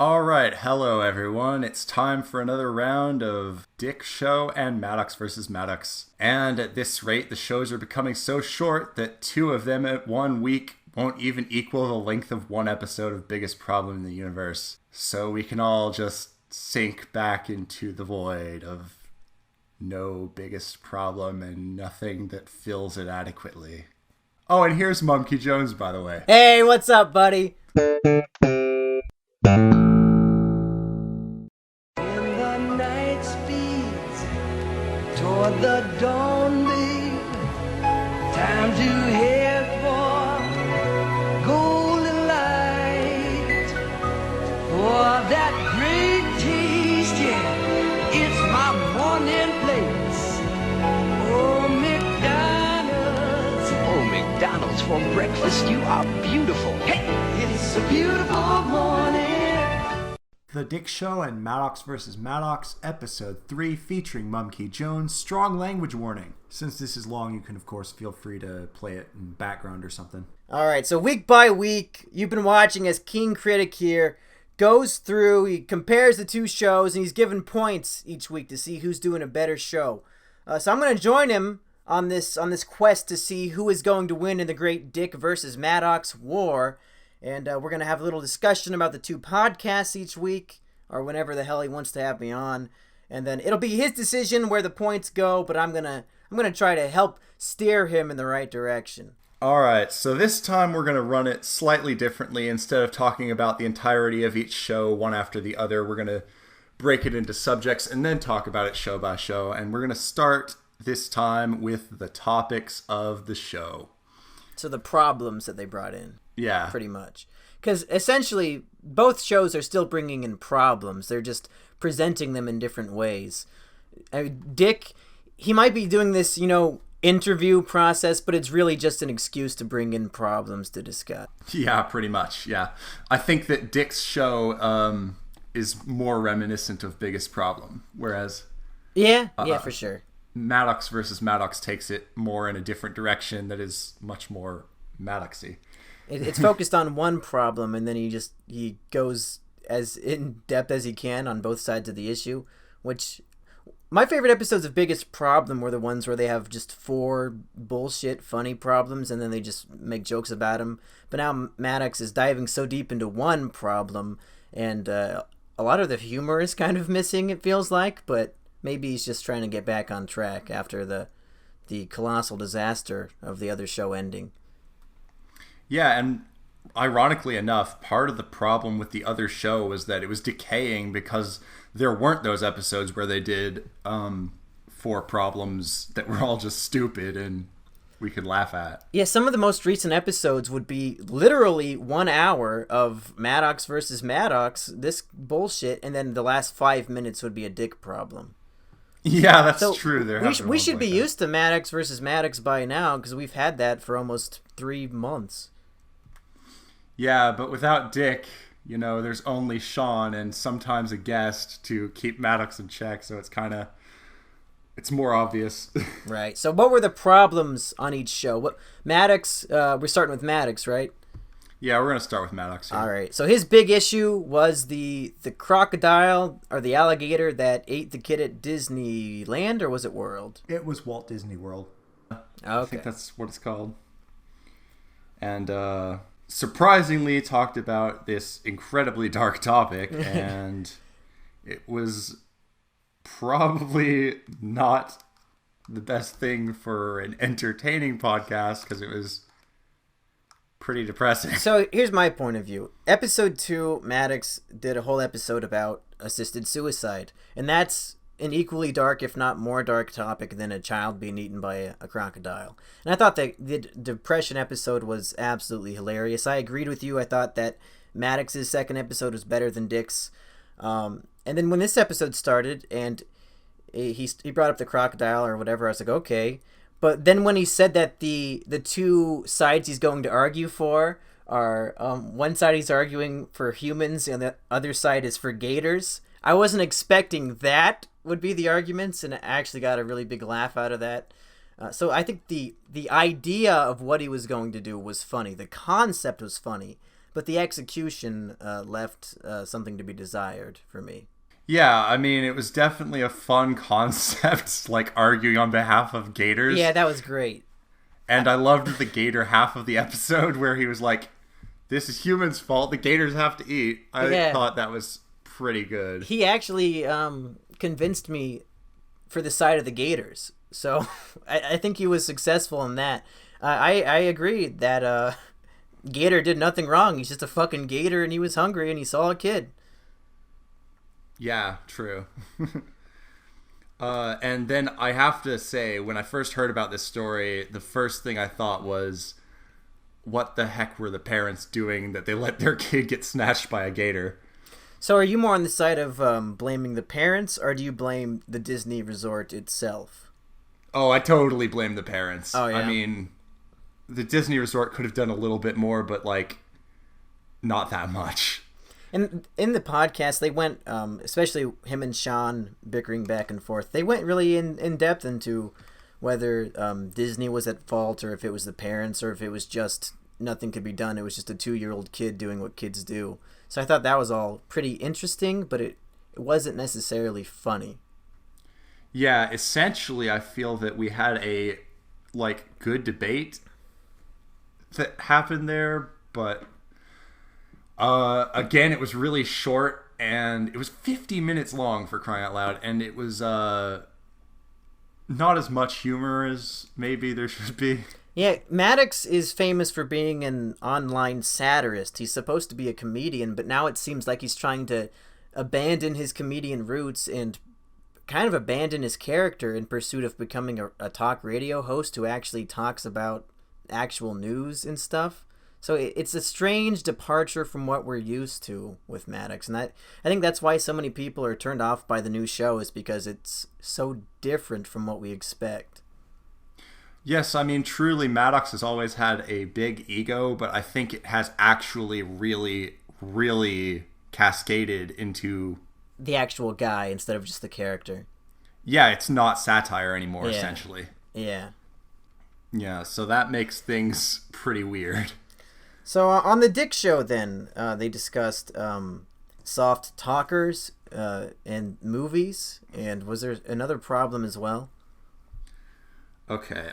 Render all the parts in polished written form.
All right, hello everyone. It's time for another round of Dick Show and Maddox versus Maddox. And at this rate, the shows are becoming so short that two of them at 1 week won't even equal the length of one episode of Biggest Problem in the Universe. So we can all just sink back into the void of no biggest problem and nothing that fills it adequately. Oh, and here's Monkey Jones, by the way. Hey, what's up, buddy? Toward the dawn beam, time to head for golden light. For that great taste, yeah, it's my morning place. Oh, McDonald's for breakfast, you are beautiful. Hey, it's a beautiful morning. The Dick Show and Maddox vs. Maddox, Episode 3, featuring Monkey Jones. Strong language warning. Since this is long, you can, of course, feel free to play it in background or something. All right, so week by week, you've been watching as King Critic here goes through, he compares the two shows, and he's given points each week to see who's doing a better show. So I'm going to join him on this quest to see who is going to win in the great Dick versus Maddox war. And we're going to have a little discussion about the two podcasts each week, or whenever the hell he wants to have me on. And then it'll be his decision where the points go, but I'm gonna try to help steer him in the right direction. All right, so this time we're going to run it slightly differently. Instead of talking about the entirety of each show one after the other, we're going to break it into subjects and then talk about it show by show. And we're going to start this time with the topics of the show. So the problems that they brought in. Yeah. Pretty much. Because essentially, both shows are still bringing in problems. They're just presenting them in different ways. Dick, he might be doing this, interview process, but it's really just an excuse to bring in problems to discuss. Yeah, pretty much, yeah. I think that Dick's show is more reminiscent of Biggest Problem, whereas... Yeah, for sure. Maddox versus Maddox takes it more in a different direction that is much more Maddoxy. It's focused on one problem, and then he goes as in depth as he can on both sides of the issue. Which my favorite episodes of Biggest Problem were the ones where they have just 4 bullshit funny problems, and then they just make jokes about them. But now Maddox is diving so deep into one problem, and a lot of the humor is kind of missing. It feels like, but maybe he's just trying to get back on track after the colossal disaster of the other show ending. Yeah, and ironically enough, part of the problem with the other show was that it was decaying because there weren't those episodes where they did 4 problems that were all just stupid and we could laugh at. Yeah, some of the most recent episodes would be literally 1 hour of Maddox versus Maddox, this bullshit, and then the last 5 minutes would be a Dick problem. Yeah, that's true. We should be used to Maddox versus Maddox by now because we've had that for almost 3 months. Yeah, but without Dick, there's only Sean and sometimes a guest to keep Maddox in check, so it's more obvious. Right. So what were the problems on each show? Maddox, we're starting with Maddox, right? Yeah, we're going to start with Maddox here. All right. So his big issue was the crocodile or the alligator that ate the kid at Disneyland, or was it World? It was Walt Disney World. Okay. I think that's what it's called. And surprisingly talked about this incredibly dark topic, and it was probably not the best thing for an entertaining podcast because it was pretty depressing. So here's my point of view. Episode 2, Maddox did a whole episode about assisted suicide, and that's an equally dark, if not more dark topic than a child being eaten by a crocodile. And I thought that the depression episode was absolutely hilarious. I agreed with you. I thought that Maddox's second episode was better than Dick's. And then when this episode started and he brought up the crocodile or whatever, I was like, okay. But then when he said that the two sides he's going to argue for are one side he's arguing for humans and the other side is for gators, I wasn't expecting that would be the arguments, and I actually got a really big laugh out of that. So I think the idea of what he was going to do was funny. The concept was funny. but the execution left something to be desired for me. Yeah, I mean, it was definitely a fun concept, like arguing on behalf of gators. Yeah, that was great. And I loved the gator half of the episode where he was like, this is humans' fault, the gators have to eat. I thought that was pretty good. He actually convinced me for the side of the gators. So I think he was successful in that. I agree that Gator did nothing wrong. He's just a fucking gator and he was hungry and he saw a kid. Yeah, true. And then I have to say, when I first heard about this story, the first thing I thought was, what the heck were the parents doing that they let their kid get snatched by a gator? So are you more on the side of blaming the parents, or do you blame the Disney resort itself? Oh, I totally blame the parents. Oh, yeah. I mean, the Disney resort could have done a little bit more, but, like, not that much. And in the podcast, they went, especially him and Sean bickering back and forth, they went really in depth into whether Disney was at fault, or if it was the parents, or if it was just nothing could be done. It was just a 2-year-old kid doing what kids do. So I thought that was all pretty interesting, but it wasn't necessarily funny. Yeah, essentially, I feel that we had a, like, good debate that happened there, but again, it was really short, and it was 50 minutes long, for crying out loud, and it was not as much humor as maybe there should be. Yeah, Maddox is famous for being an online satirist. He's supposed to be a comedian, but now it seems like he's trying to abandon his comedian roots and kind of abandon his character in pursuit of becoming a talk radio host who actually talks about actual news and stuff. So it's a strange departure from what we're used to with Maddox. And I think that's why so many people are turned off by the new show, is because it's so different from what we expect. Yes, I mean, truly, Maddox has always had a big ego, but I think it has actually really, really cascaded into the actual guy instead of just the character. Yeah, it's not satire anymore, essentially. Yeah. Yeah, so that makes things pretty weird. So on the Dick Show, then, they discussed soft talkers and movies, and was there another problem as well? Okay,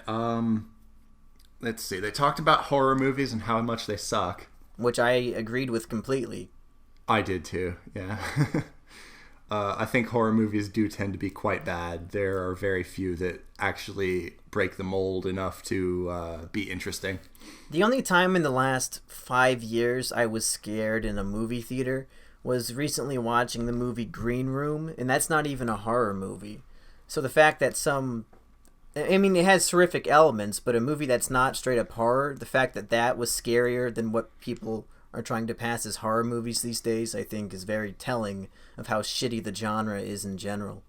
let's see. They talked about horror movies and how much they suck. Which I agreed with completely. I did too, yeah. I think horror movies do tend to be quite bad. There are very few that actually break the mold enough to be interesting. The only time in the last 5 years I was scared in a movie theater was recently watching the movie Green Room, and that's not even a horror movie. So the fact that it has horrific elements, but a movie that's not straight up horror, the fact that that was scarier than what people are trying to pass as horror movies these days, I think is very telling of how shitty the genre is in general.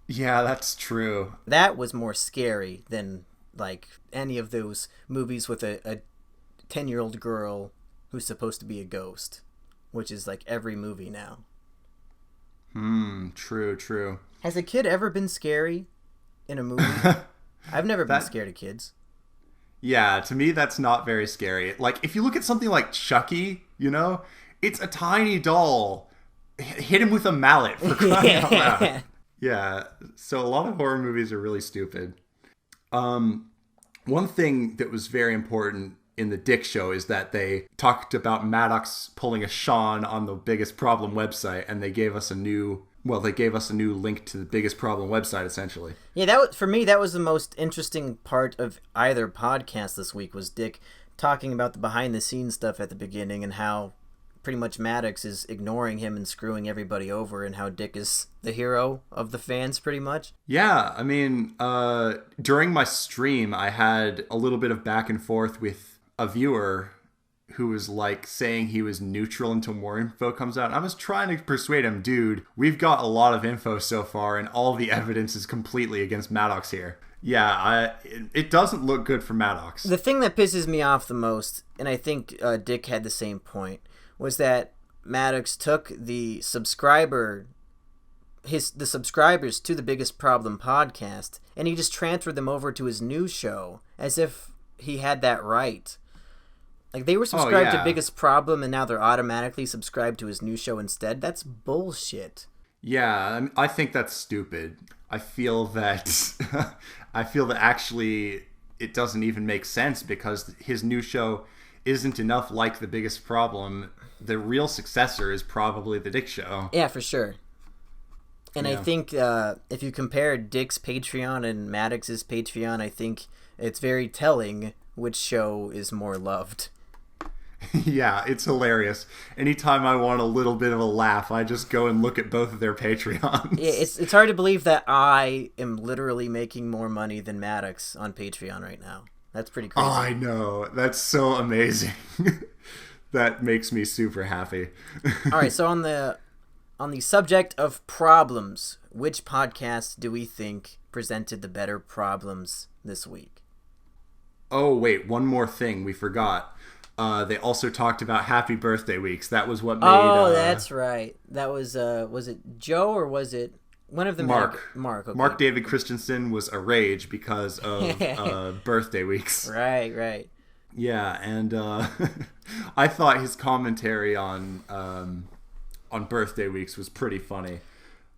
Yeah, that's true. That was more scary than, like, any of those movies with a 10-year-old girl who's supposed to be a ghost, which is like every movie now. True. Has a kid ever been scary in a movie? I've never been scared of kids. Yeah, to me that's not very scary. Like, if you look at something like Chucky, it's a tiny doll. Hit him with a mallet, for crying out loud. Yeah, so a lot of horror movies are really stupid. One thing that was very important in the Dick Show is that they talked about Maddox pulling a Sean on the Biggest Problem website, and they gave us a new link to the Biggest Problem website, essentially. Yeah, for me, that was the most interesting part of either podcast this week, was Dick talking about the behind-the-scenes stuff at the beginning and how pretty much Maddox is ignoring him and screwing everybody over, and how Dick is the hero of the fans, pretty much. Yeah, I mean, during my stream, I had a little bit of back and forth with a viewer who was like saying he was neutral until more info comes out. I was trying to persuade him, dude, we've got a lot of info so far, and all the evidence is completely against Maddox here. Yeah, it doesn't look good for Maddox. The thing that pisses me off the most, and I think Dick had the same point, was that Maddox took the subscribers to the Biggest Problem podcast, and he just transferred them over to his new show as if he had that right. Like, they were subscribed to yeah. Biggest Problem, and now they're automatically subscribed to his new show instead. That's bullshit. Yeah, I think that's stupid. I feel that actually it doesn't even make sense because his new show isn't enough like The Biggest Problem. The real successor is probably The Dick Show. Yeah, for sure. And I Yeah. think if you compare Dick's Patreon and Maddox's Patreon, I think it's very telling which show is more loved. Yeah, it's hilarious. Anytime I want a little bit of a laugh, I just go and look at both of their Patreons. Yeah, it's hard to believe that I am literally making more money than Maddox on Patreon right now. That's pretty crazy. Oh, I know. That's so amazing. That makes me super happy. All right, so on the subject of problems, which podcast do we think presented the better problems this week? Oh, wait, one more thing we forgot. They also talked about Happy Birthday Weeks. That was what made... Oh, that's right. That was it Joe or was it one of them? Mark. Mark, okay. Mark David Christensen was a rage because of Birthday Weeks. Right. Yeah, and I thought his commentary on Birthday Weeks was pretty funny.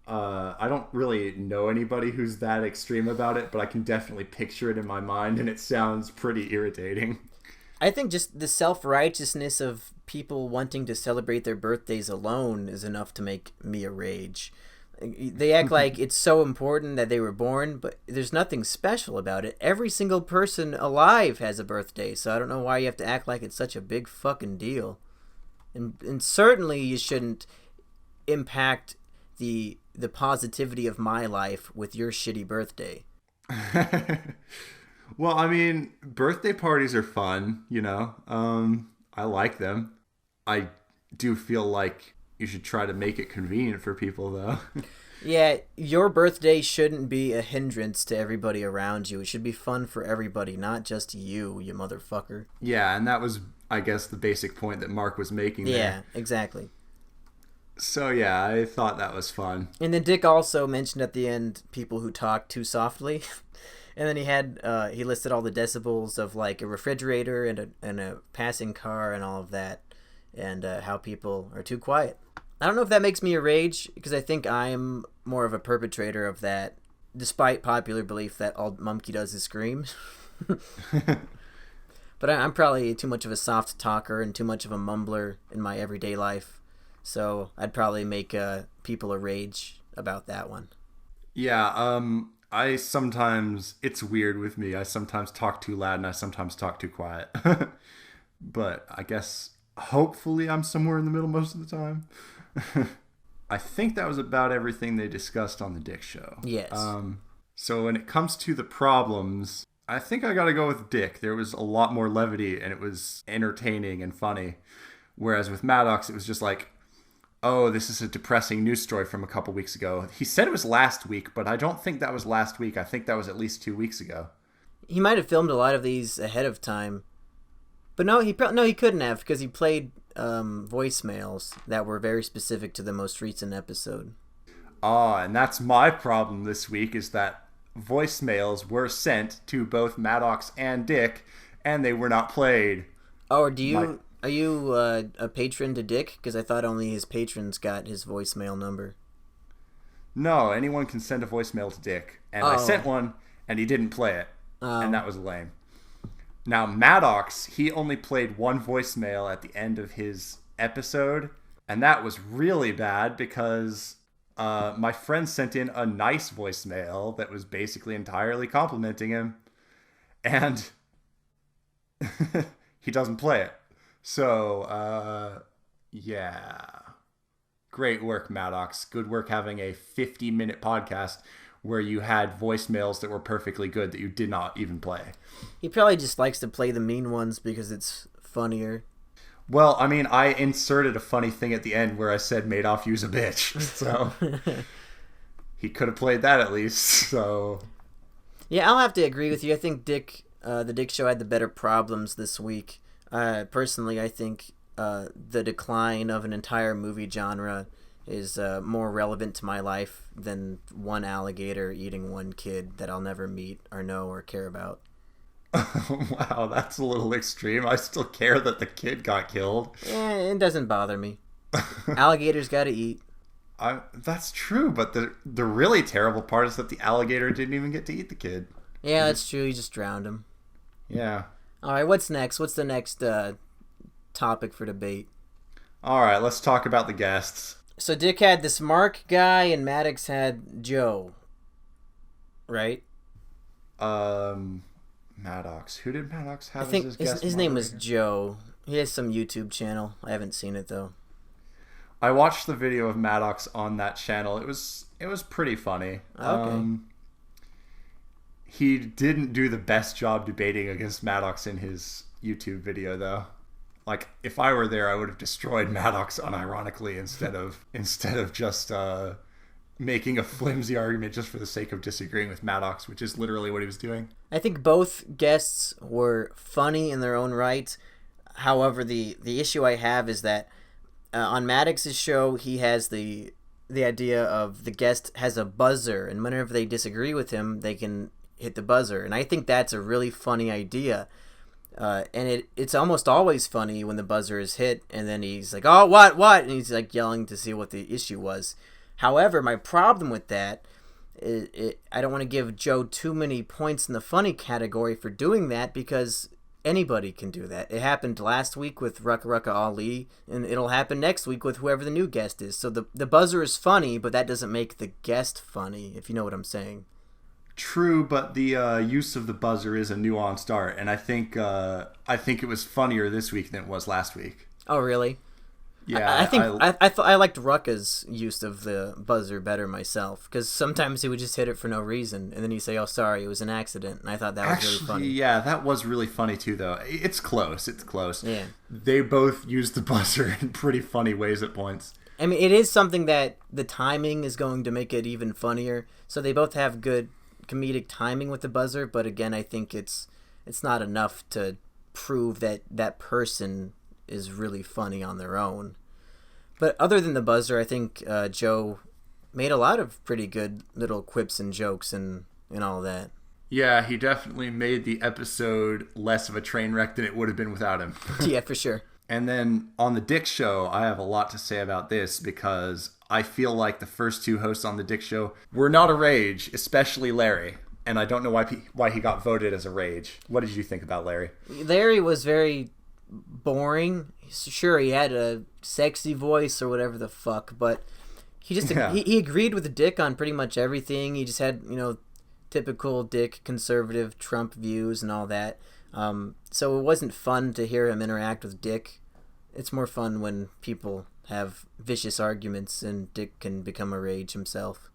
I don't really know anybody who's that extreme about it, but I can definitely picture it in my mind, and it sounds pretty irritating. I think just the self-righteousness of people wanting to celebrate their birthdays alone is enough to make me a rage. They act like it's so important that they were born, but there's nothing special about it. Every single person alive has a birthday, so I don't know why you have to act like it's such a big fucking deal. And certainly you shouldn't impact the positivity of my life with your shitty birthday. Well, I mean, birthday parties are fun, you know. I like them. I do feel like you should try to make it convenient for people, though. Yeah, your birthday shouldn't be a hindrance to everybody around you. It should be fun for everybody, not just you motherfucker. Yeah, and that was, I guess, the basic point that Mark was making there. Yeah, exactly. So, yeah, I thought that was fun. And then Dick also mentioned at the end people who talk too softly. And then he listed all the decibels of like a refrigerator and a passing car and all of that, and how people are too quiet. I don't know if that makes me a rage, because I think I'm more of a perpetrator of that, despite popular belief that all Mumkey does is scream. But I'm probably too much of a soft talker and too much of a mumbler in my everyday life, so I'd probably make people a rage about that one. Yeah, it's weird with me. I sometimes talk too loud and I sometimes talk too quiet. But I guess hopefully I'm somewhere in the middle most of the time. I think that was about everything they discussed on the Dick Show. Yes. So when it comes to the problems, I think I gotta go with Dick. There was a lot more levity and it was entertaining and funny. Whereas with Maddox, it was just like, oh, this is a depressing news story from a couple weeks ago. He said it was last week, but I don't think that was last week. I think that was at least 2 weeks ago. He might have filmed a lot of these ahead of time. But no, he couldn't have, because he played voicemails that were very specific to the most recent episode. And that's my problem this week, is that voicemails were sent to both Maddox and Dick, and they were not played. Oh, are you a patron to Dick? Because I thought only his patrons got his voicemail number. No, anyone can send a voicemail to Dick. And I sent one, and he didn't play it. And that was lame. Now, Maddox, he only played one voicemail at the end of his episode. And that was really bad because my friend sent in a nice voicemail that was basically entirely complimenting him. And he doesn't play it. So, yeah. Great work, Maddox. Good work having a 50-minute podcast where you had voicemails that were perfectly good that you did not even play. He probably just likes to play the mean ones because it's funnier. Well, I mean, I inserted a funny thing at the end where I said Madoff use a bitch. So he could have played that at least. So yeah, I'll have to agree with you. I think the Dick Show had the better problems this week. Personally, I think the decline of an entire movie genre is more relevant to my life than one alligator eating one kid that I'll never meet or know or care about. Wow, that's a little extreme. I still care that the kid got killed. It doesn't bother me. Alligators gotta eat. That's true, but the really terrible part is that the alligator didn't even get to eat the kid. Yeah, that's true. He just drowned him. Yeah. All right, what's next? What's the next topic for debate? All right, let's talk about the guests. So Dick had this Mark guy, and Maddox had Joe. Right? Maddox. Who did Maddox have I think as his guest? his name was Joe. He has some YouTube channel. I haven't seen it though. I watched the video of Maddox on that channel. It was pretty funny. Okay. He didn't do the best job debating against Maddox in his YouTube video, though. Like, if I were there, I would have destroyed Maddox unironically instead of just making a flimsy argument just for the sake of disagreeing with Maddox, which is literally what he was doing. I think both guests were funny in their own right. However, the issue I have is that on Maddox's show, he has the idea of the guest has a buzzer, and whenever they disagree with him, they can hit the buzzer. And I think that's a really funny idea. And it's almost always funny when the buzzer is hit, and then he's like, "Oh, what?" And he's like yelling to see what the issue was. However, my problem with that is I don't want to give Joe too many points in the funny category for doing that, because anybody can do that. It happened last week with Rucka Rucka Ali, and it'll happen next week with whoever the new guest is. So the buzzer is funny, but that doesn't make the guest funny, if you know what I'm saying. True, but the use of the buzzer is a nuanced art, and I think it was funnier this week than it was last week. Oh, really? Yeah, I think I liked Rucka's use of the buzzer better myself, because sometimes he would just hit it for no reason, and then he'd say, "Oh, sorry, it was an accident," and I thought that was really funny. Yeah, that was really funny too, though. It's close. Yeah. They both used the buzzer in pretty funny ways at points. I mean, it is something that the timing is going to make it even funnier. So they both have good comedic timing with the buzzer, but again, I think it's not enough to prove that that person is really funny on their own. But other than the buzzer, I think Joe made a lot of pretty good little quips and jokes and all that. Yeah, he definitely made the episode less of a train wreck than it would have been without him. Yeah, for sure. And then on the Dick Show, I have a lot to say about this, because I feel like the first two hosts on the Dick Show were not a rage, especially Larry. And I don't know why he got voted as a rage. What did you think about Larry? Larry was very boring. Sure, he had a sexy voice or whatever the fuck, but he just he agreed with Dick on pretty much everything. He just had, typical Dick conservative Trump views and all that. So it wasn't fun to hear him interact with Dick. It's more fun when people have vicious arguments and Dick can become a rage himself.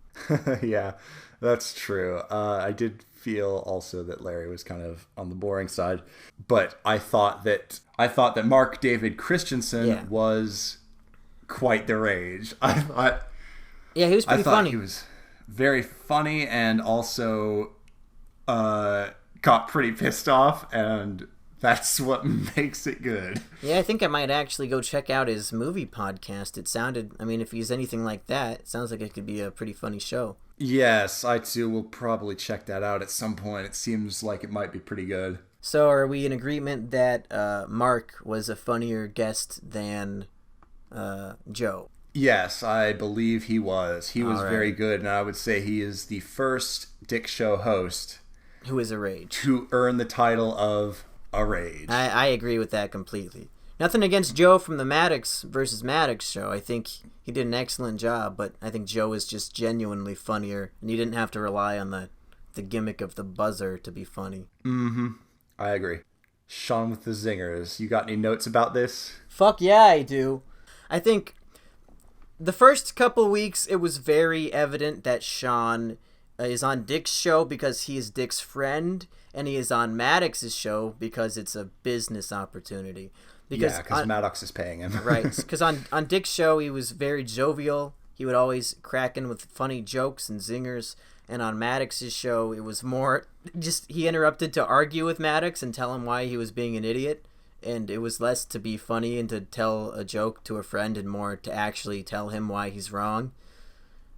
Yeah, that's true. I did feel also that Larry was kind of on the boring side, but I thought that Mark David Christensen was quite the rage. I thought he was pretty funny. He was very funny, and also got pretty pissed off, and that's what makes it good. Yeah, I think I might actually go check out his movie podcast. It sounded, if he's anything like that, it sounds like it could be a pretty funny show. Yes, I too will probably check that out at some point. It seems like it might be pretty good. So are we in agreement that Mark was a funnier guest than Joe? Yes, I believe he was. He was very good, and I would say he is the first Dick Show host who is a rage to earn the title of a rage. I agree with that completely. Nothing against Joe from the Maddox versus Maddox show. I think he did an excellent job, but I think Joe is just genuinely funnier, and he didn't have to rely on the gimmick of the buzzer to be funny. Mm-hmm. I agree. Sean with the zingers. You got any notes about this? Fuck yeah, I do. I think the first couple weeks, it was very evident that Sean is on Dick's show because he is Dick's friend, and he is on Maddox's show because it's a business opportunity. Because Maddox is paying him. Right. Because on Dick's show, he was very jovial. He would always crack in with funny jokes and zingers. And on Maddox's show, it was more just he interrupted to argue with Maddox and tell him why he was being an idiot. And it was less to be funny and to tell a joke to a friend and more to actually tell him why he's wrong.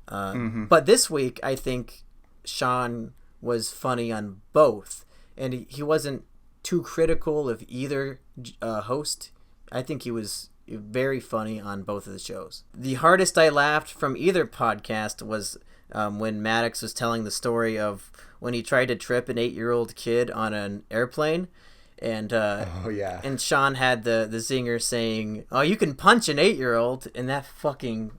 But this week, I think Sean was funny on both. and he wasn't too critical of either host. I think he was very funny on both of the shows. The hardest I laughed from either podcast was when Maddox was telling the story of when he tried to trip an 8-year-old kid on an airplane. And and Sean had the zinger saying, "Oh, you can punch an 8-year-old," and that fucking,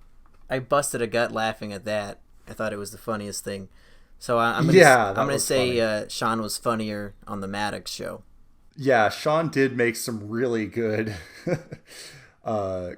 I busted a gut laughing at that. I thought it was the funniest thing. So I'm gonna say Sean was funnier on the Maddox show. Yeah, Sean did make some really good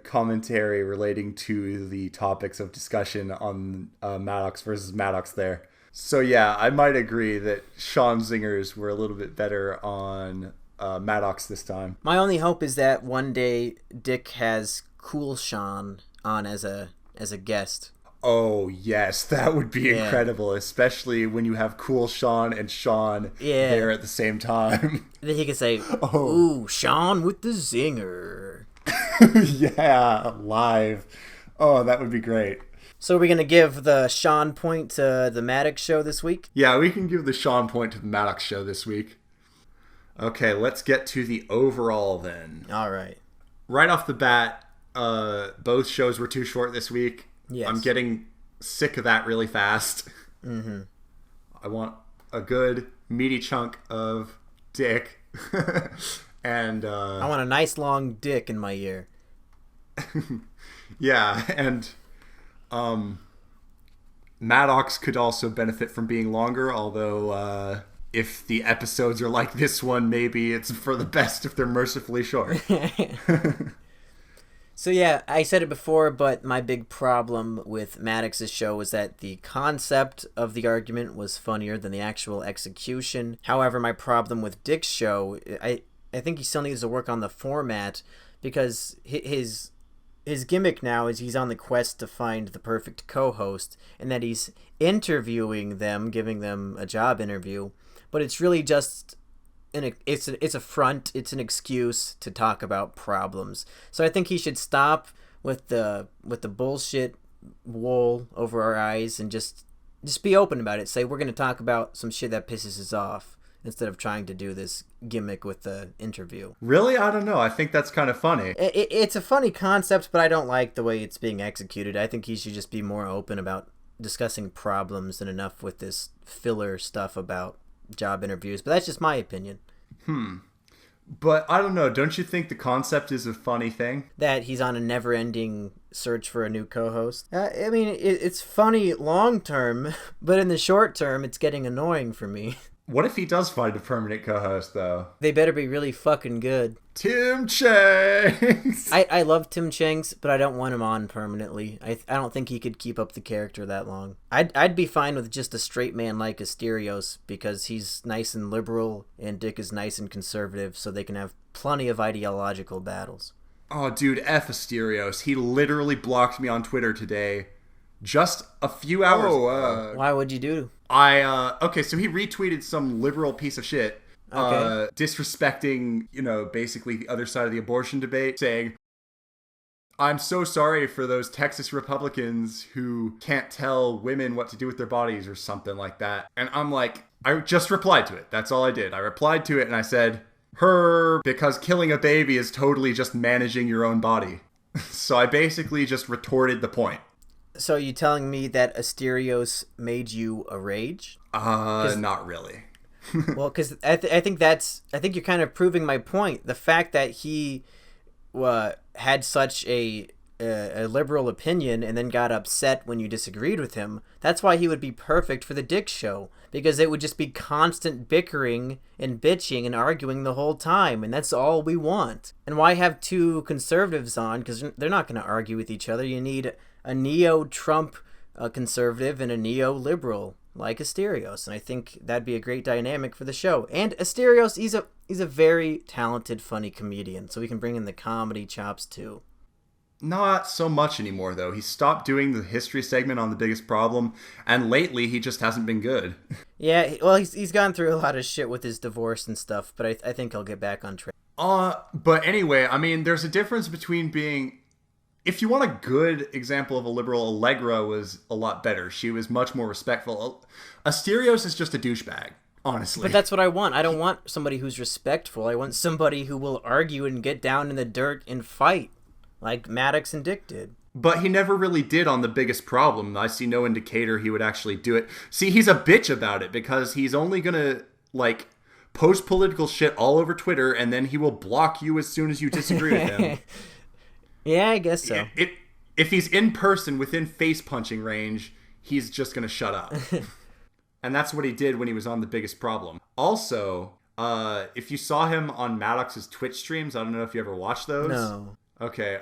commentary relating to the topics of discussion on Maddox versus Maddox there. So yeah, I might agree that Sean's zingers were a little bit better on Maddox this time. My only hope is that one day Dick has Cool Sean on as a guest. Oh yes, that would be incredible, especially when you have Cool Sean and Sean there at the same time. Then he could say, "Ooh, Sean with the zinger." Yeah, live. Oh, that would be great. So are we going to give the Sean point to the Maddox show this week? Yeah, we can give the Sean point to the Maddox show this week. Okay, let's get to the overall then. All right. Right off the bat, both shows were too short this week. Yes. I'm getting sick of that really fast. Mm-hmm. I want a good meaty chunk of dick. And I want a nice long dick in my ear. Yeah, and Maddox could also benefit from being longer, although if the episodes are like this one, maybe it's for the best if they're mercifully short. So yeah, I said it before, but my big problem with Maddox's show was that the concept of the argument was funnier than the actual execution. However, my problem with Dick's show, I think he still needs to work on the format, because his gimmick now is he's on the quest to find the perfect co-host, and that he's interviewing them, giving them a job interview, but it's really just it's a front, it's an excuse to talk about problems. So I think he should stop with the bullshit wool over our eyes and just be open about it. Say we're going to talk about some shit that pisses us off, instead of trying to do this gimmick with the interview. Really? I don't know. I think that's kind of funny. It's a funny concept, but I don't like the way it's being executed. I think he should just be more open about discussing problems and enough with this filler stuff about job interviews. But that's just my opinion. But I don't know. Don't you think the concept is a funny thing? That he's on a never-ending search for a new co-host? I mean, it's funny long-term, but in the short term, it's getting annoying for me. What if he does find a permanent co-host, though? They better be really fucking good. Tim Changs! I love Tim Changs, but I don't want him on permanently. I don't think he could keep up the character that long. I'd be fine with just a straight man like Asterios, because he's nice and liberal, and Dick is nice and conservative, so they can have plenty of ideological battles. Oh, dude, F Asterios. He literally blocked me on Twitter today. Just a few hours ago. Why would you do? Okay, so he retweeted some liberal piece of shit, disrespecting, basically the other side of the abortion debate, saying, "I'm so sorry for those Texas Republicans who can't tell women what to do with their bodies," or something like that. And I'm like, I just replied to it. That's all I did. I replied to it and I said, because killing a baby is totally just managing your own body. So I basically just retorted the point. So you telling me that Asterios made you a rage? Not really. Well, because I think you're kind of proving my point. The fact that he had such a liberal opinion and then got upset when you disagreed with him, that's why he would be perfect for the Dick show, because it would just be constant bickering and bitching and arguing the whole time, and that's all we want. And why have two conservatives on? Because they're not going to argue with each other. You need a neo-Trump conservative and a neo-liberal like Asterios, and I think that'd be a great dynamic for the show. And Asterios, he's a very talented, funny comedian, so we can bring in the comedy chops too. Not so much anymore, though. He stopped doing the history segment on The Biggest Problem, and lately he just hasn't been good. Yeah, well, he's gone through a lot of shit with his divorce and stuff, but I think he'll get back on track. But anyway, I mean, there's a difference between being... If you want a good example of a liberal, Allegra was a lot better. She was much more respectful. Asterios is just a douchebag. honestly. But that's what I want. I don't want somebody who's respectful. I want somebody who will argue and get down in the dirt and fight, like Maddox and Dick did. But he never really did on The Biggest Problem. I see no indicator he would actually do it. See, he's a bitch about it because he's only gonna, like, post political shit all over Twitter, and then he will block you as soon as you disagree with him. Yeah, I guess so. If he's in person within face punching range, he's just gonna shut up. And that's what he did when he was on The Biggest Problem. Also, if you saw him on Maddox's Twitch streams, I don't know if you ever watched those. No. Okay,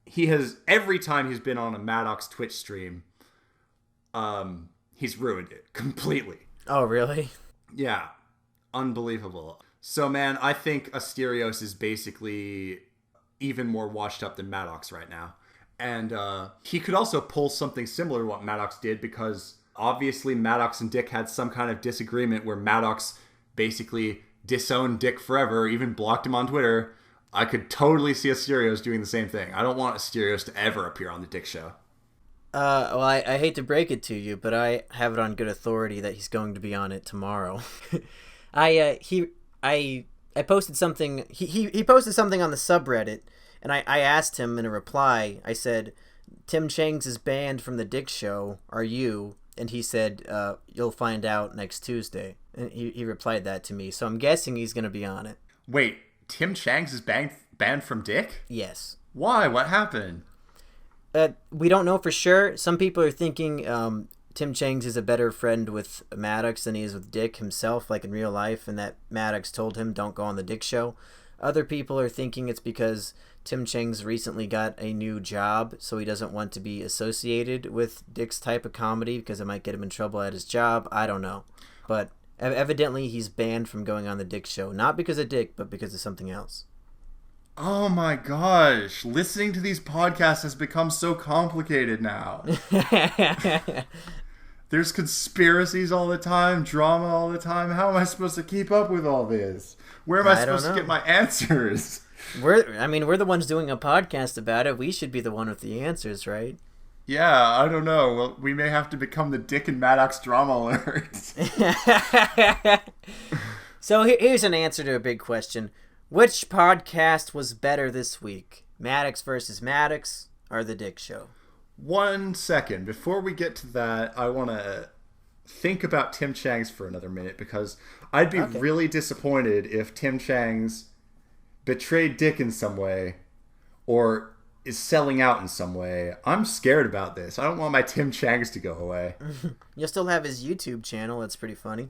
he has, every time he's been on a Maddox Twitch stream, he's ruined it completely. Oh, really? Yeah. Unbelievable. So, man, I think Asterios is basically even more washed up than Maddox right now. And he could also pull something similar to what Maddox did, because obviously Maddox and Dick had some kind of disagreement where Maddox basically disowned Dick forever, even blocked him on Twitter. I could totally see Asterios doing the same thing. I don't want Asterios to ever appear on the Dick Show. Well, I hate to break it to you, but I have it on good authority that he's going to be on it tomorrow. I posted something. He posted something on the subreddit, and I asked him in a reply. I said, "Tim Chang's is banned from the Dick Show. Are you?" And he said, "You'll find out next Tuesday." And he replied that to me. So I'm guessing he's going to be on it. Wait, Tim Chang's is banned from Dick? Yes. Why? What happened? We don't know for sure. Some people are thinking Tim Chang's is a better friend with Maddox than he is with Dick himself, like in real life, and that Maddox told him, "Don't go on the Dick Show." Other people are thinking it's because Tim Chang's recently got a new job, so he doesn't want to be associated with Dick's type of comedy because it might get him in trouble at his job. I don't know. But evidently he's banned from going on the Dick Show, not because of Dick, but because of something else. Oh my gosh, listening to these podcasts has become so complicated now. There's conspiracies all the time, drama all the time. How am I supposed to keep up with all this? Where am I supposed to get my answers? We're the ones doing a podcast about it. We should be the one with the answers, right? Yeah, I don't know. Well, we may have to become the Dick and Maddox drama alerts. So here's an answer to a big question. Which podcast was better this week? Maddox versus Maddox or The Dick Show? 1 second. Before we get to that, I want to think about Tim Chang's for another minute, because I'd be really disappointed if Tim Chang's betrayed Dick in some way or is selling out in some way. I'm scared about this. I don't want my Tim Chang's to go away. You'll still have his YouTube channel. That's pretty funny.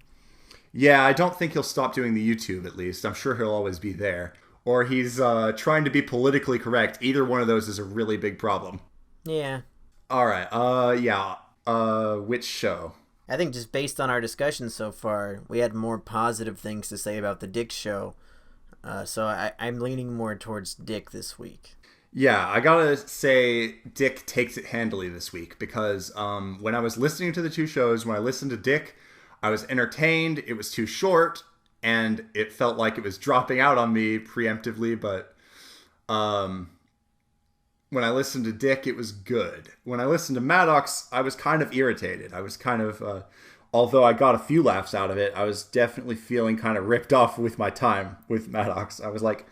Yeah, I don't think he'll stop doing the YouTube, at least. I'm sure he'll always be there. Or he's trying to be politically correct. Either one of those is a really big problem. Yeah. All right. Which show? I think just based on our discussion so far, we had more positive things to say about the Dick Show. So I'm leaning more towards Dick this week. Yeah, I gotta say Dick takes it handily this week, because when I was listening to the two shows, when I listened to Dick, I was entertained. It was too short, and it felt like it was dropping out on me preemptively, but when I listened to Dick, it was good. When I listened to Maddox, I was kind of irritated. I was kind of, although I got a few laughs out of it, I was definitely feeling kind of ripped off with my time with Maddox. I was like,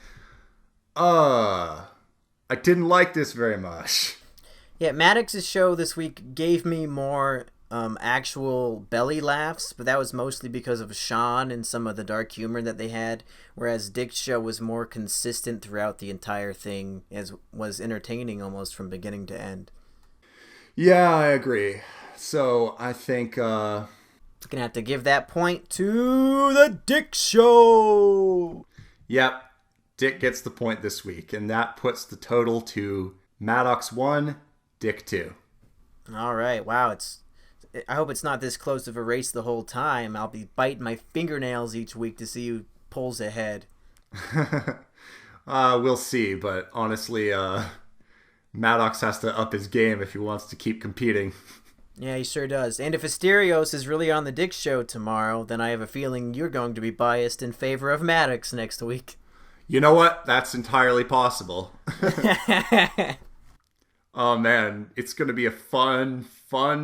I didn't like this very much. Yeah, Maddox's show this week gave me more actual belly laughs, but that was mostly because of Sean and some of the dark humor that they had, whereas Dick's show was more consistent throughout the entire thing, as was entertaining almost from beginning to end. Yeah, I agree. So I think gonna have to give that point to the Dick Show. Yep, Dick gets the point this week, and that puts the total to Maddox 1, Dick 2. All right, wow, I hope it's not this close of a race the whole time. I'll be biting my fingernails each week to see who pulls ahead. We'll see, but honestly, Maddox has to up his game if he wants to keep competing. Yeah, he sure does. And if Asterios is really on the Dick Show tomorrow, then I have a feeling you're going to be biased in favor of Maddox next week. You know what? That's entirely possible. Oh man, it's going to be a fun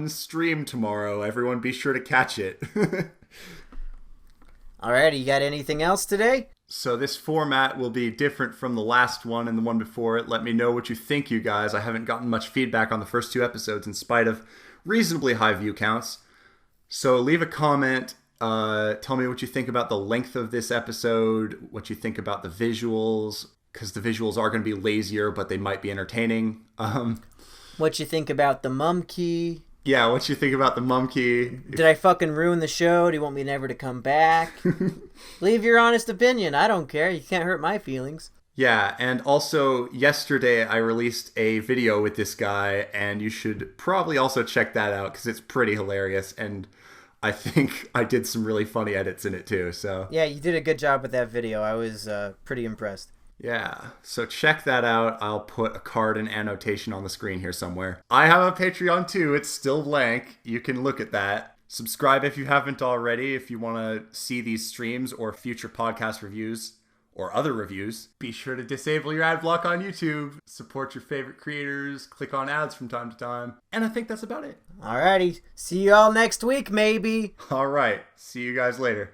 stream tomorrow. Everyone be sure to catch it. Alrighty, you got anything else today? So this format will be different from the last one and the one before it. Let me know what you think, you guys. I haven't gotten much feedback on the first 2 episodes in spite of reasonably high view counts. So leave a comment. Tell me what you think about the length of this episode, what you think about the visuals, because the visuals are going to be lazier, but they might be entertaining. What you think about the mum key? Yeah, what you think about the mum key. Did I fucking ruin the show? Do you want me never to come back? Leave your honest opinion. I don't care. You can't hurt my feelings. Yeah, and also yesterday I released a video with this guy, and you should probably also check that out because it's pretty hilarious, and I think I did some really funny edits in it too. So yeah, you did a good job with that video. I was pretty impressed. Yeah, so check that out. I'll put a card and annotation on the screen here somewhere. I have a Patreon too. It's still blank. You can look at that. Subscribe if you haven't already. If you want to see these streams or future podcast reviews or other reviews, be sure to disable your ad block on YouTube. Support your favorite creators. Click on ads from time to time. And I think that's about it. Alrighty. See you all next week, maybe. All right. See you guys later.